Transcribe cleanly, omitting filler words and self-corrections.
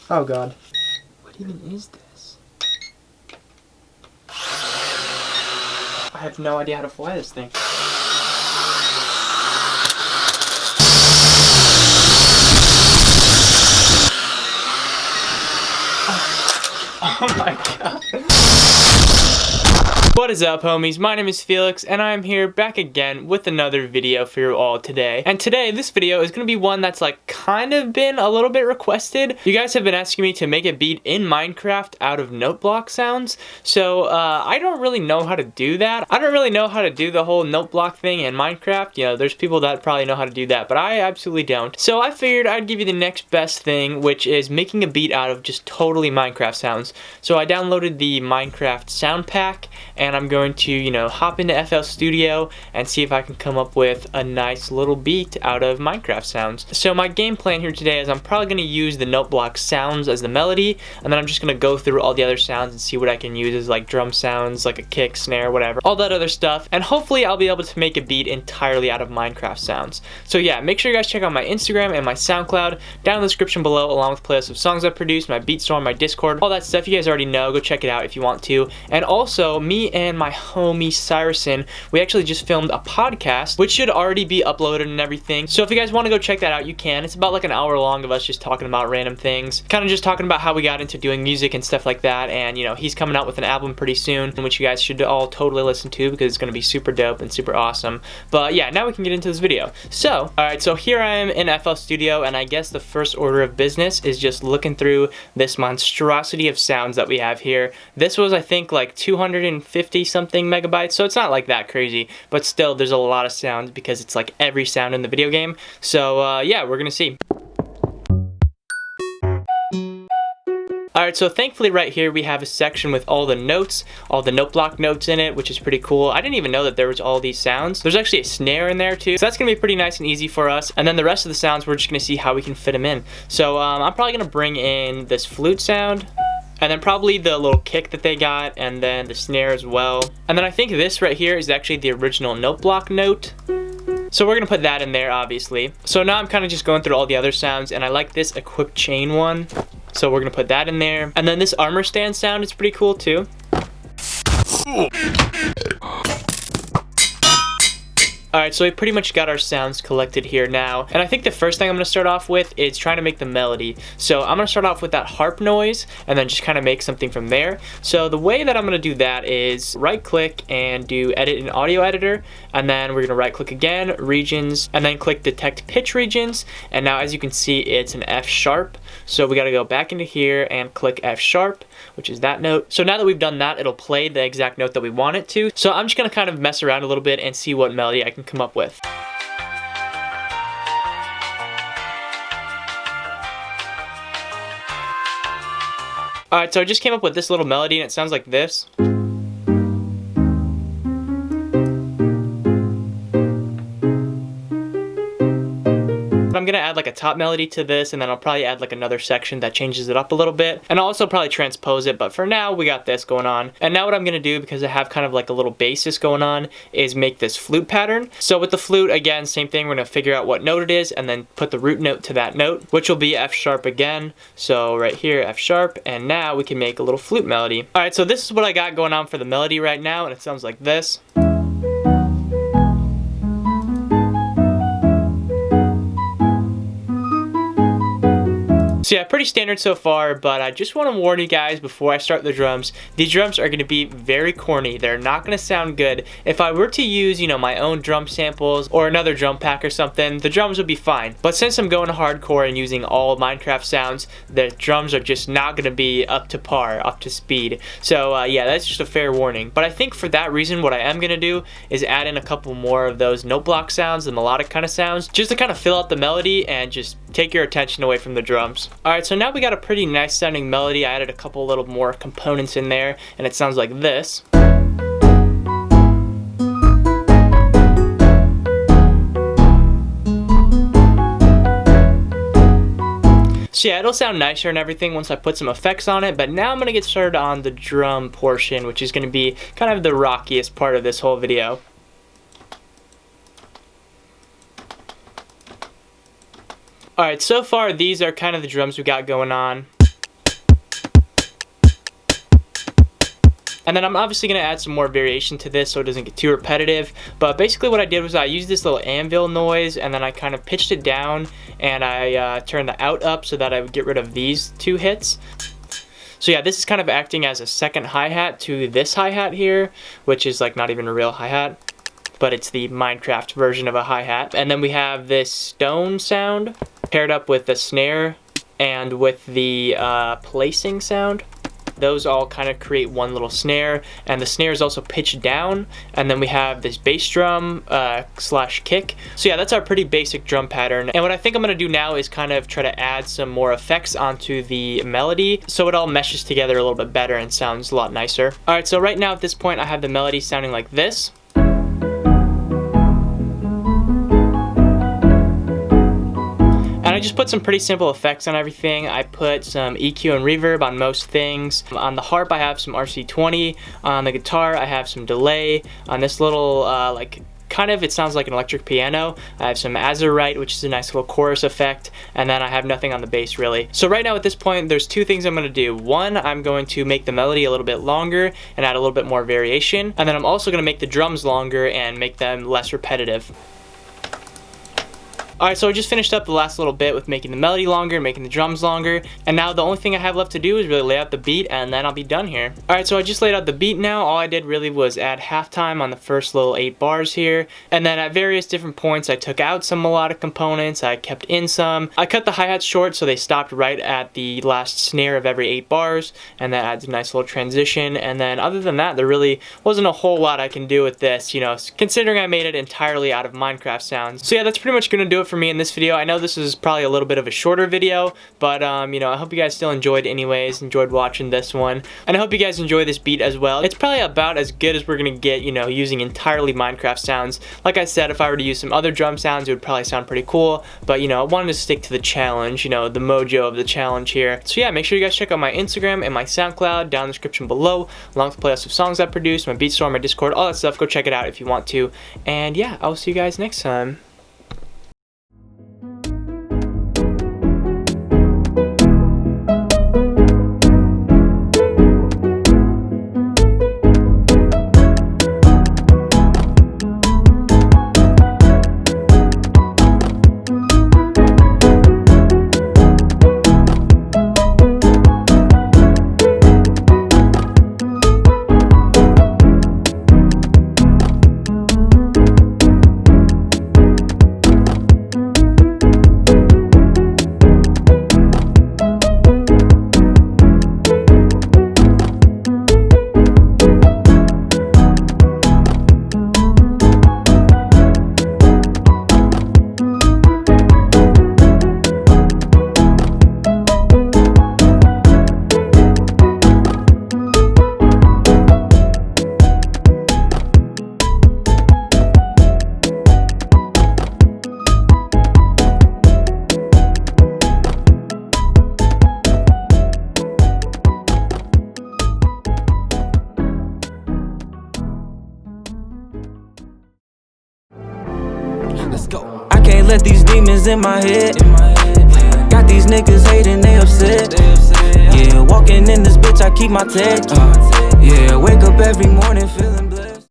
Oh god. What even is this? I have no idea how to fly this thing. Oh my god. What is up, homies? My name is Felix, and I'm here back again with another video for you all today. And today, this video is going to be one that's like kind of been a little bit requested. You guys have been asking me to make a beat in Minecraft out of note block sounds. So, I don't really know how to do that. I don't really know how to do the whole note block thing in Minecraft. You know, there's people that probably know how to do that, but I absolutely don't. So I figured I'd give you the next best thing, which is making a beat out of just totally Minecraft sounds. So I downloaded the Minecraft sound pack, and I'm going to, you know, hop into FL Studio and see if I can come up with a nice little beat out of Minecraft sounds. So my game plan here today is I'm probably going to use the note block sounds as the melody, and then I'm just going to go through all the other sounds and see what I can use as like drum sounds, like a kick, snare, whatever, all that other stuff, and hopefully I'll be able to make a beat entirely out of Minecraft sounds. So yeah, make sure you guys check out my Instagram and my SoundCloud down in the description below, along with playlists of songs I've produced, my beat store, my Discord, all that stuff you guys already know. Go check it out if you want to. And also, me and my homie Cyruson, we actually just filmed a podcast, which should already be uploaded and everything. So if you guys want to go check that out, you can. It's about like an hour long of us just talking about random things, kind of just talking about how we got into doing music and stuff like that. And you know, he's coming out with an album pretty soon, which you guys should all totally listen to because it's going to be super dope and super awesome. But yeah, now we can get into this video. So, alright, so here I am in FL Studio, and I guess the first order of business is just looking through this monstrosity of sounds that we have here. This was, I think, like 250 something megabytes, so it's not like that crazy, but still there's a lot of sounds because it's like every sound in the video game. So yeah, we're gonna see. Alright, so thankfully right here we have a section with all the notes, all the note block notes in it, which is pretty cool. I didn't even know that there was all these sounds. There's actually a snare in there too, so that's going to be pretty nice and easy for us. And then the rest of the sounds, we're just going to see how we can fit them in. So I'm probably going to bring in this flute sound, and then probably the little kick that they got, and then the snare as well. And then I think this right here is actually the original note block note. So we're going to put that in there, obviously. So now I'm kind of just going through all the other sounds, and I like this equipped chain one. So we're going to put that in there. And then this armor stand sound is pretty cool too. Alright, so we pretty much got our sounds collected here now, and I think the first thing I'm going to start off with is trying to make the melody. So I'm going to start off with that harp noise, and then just kind of make something from there. So the way that I'm going to do that is right click and do edit in audio editor, and then we're going to right click again, regions, and then click detect pitch regions, and now as you can see it's an F sharp. So we got to go back into here and click F sharp, which is that note. So now that we've done that, it'll play the exact note that we want it to. So I'm just going to kind of mess around a little bit and see what melody I can come up with. Alright, so I just came up with this little melody and it sounds like this. I'm gonna add like a top melody to this, and then I'll probably add like another section that changes it up a little bit, and I'll also probably transpose it, but for now we got this going on. And now what I'm gonna do, because I have kind of like a little basis going on, is make this flute pattern. So with the flute, again, same thing, we're gonna figure out what note it is and then put the root note to that note, which will be F sharp again. So right here, F sharp, and now we can make a little flute melody. Alright, so this is what I got going on for the melody right now, and it sounds like this. So yeah, pretty standard so far, but I just want to warn you guys before I start the drums, these drums are going to be very corny. They're not going to sound good. If I were to use, you know, my own drum samples or another drum pack or something, the drums would be fine. But since I'm going hardcore and using all Minecraft sounds, the drums are just not going to be up to par, up to speed. So yeah, that's just a fair warning. But I think for that reason, what I am going to do is add in a couple more of those note block sounds, the melodic kind of sounds, just to kind of fill out the melody and just take your attention away from the drums. Alright, so now we got a pretty nice sounding melody. I added a couple little more components in there, and it sounds like this. So yeah, it'll sound nicer and everything once I put some effects on it, but now I'm going to get started on the drum portion, which is going to be kind of the rockiest part of this whole video. Alright, so far these are kind of the drums we got going on. And then I'm obviously going to add some more variation to this so it doesn't get too repetitive. But basically what I did was I used this little anvil noise, and then I kind of pitched it down, and I turned the out up so that I would get rid of these 2 hits. So yeah, this is kind of acting as a second hi-hat to this hi-hat here, which is like not even a real hi-hat, but it's the Minecraft version of a hi-hat. And then we have this stone sound paired up with the snare and with the placing sound. Those all kind of create one little snare, and the snare is also pitched down. And then we have this bass drum slash kick. So yeah, that's our pretty basic drum pattern. And what I think I'm gonna do now is kind of try to add some more effects onto the melody so it all meshes together a little bit better and sounds a lot nicer. All right, so right now at this point I have the melody sounding like this. And I just put some pretty simple effects on everything. I put some EQ and reverb on most things. On the harp I have some RC20. On the guitar I have some delay. On this little like kind of, it sounds like an electric piano, I have some azurite, which is a nice little chorus effect, and then I have nothing on the bass really. So right now at this point there's 2 things I'm going to do. One, I'm going to make the melody a little bit longer and add a little bit more variation, and then I'm also going to make the drums longer and make them less repetitive. Alright, so I just finished up the last little bit with making the melody longer, making the drums longer, and now the only thing I have left to do is really lay out the beat, and then I'll be done here. Alright, so I just laid out the beat now. All I did really was add halftime on the first little 8 bars here, and then at various different points I took out some melodic components, I kept in some. I cut the hi-hats short so they stopped right at the last snare of every 8 bars, and that adds a nice little transition. And then other than that, there really wasn't a whole lot I can do with this, you know, considering I made it entirely out of Minecraft sounds. So yeah, that's pretty much gonna do it for me in this video. I know this is probably a little bit of a shorter video, but you know, I hope you guys still enjoyed enjoyed watching this one, and I hope you guys enjoy this beat as well. It's probably about as good as we're gonna get, you know, using entirely Minecraft sounds. Like I said, if I were to use some other drum sounds, it would probably sound pretty cool, but you know, I wanted to stick to the challenge, you know, the mojo of the challenge here. So yeah, make sure you guys check out my Instagram and my SoundCloud down in the description below, along with the playlist of songs I produce, my beat store, my Discord, all that stuff. Go check it out if you want to, and yeah, I'll see you guys next time. Let's go. I can't let these demons in my head. Got these niggas hating, they upset. Yeah, walking in this bitch, I keep my tag. Yeah, wake up every morning feeling blessed.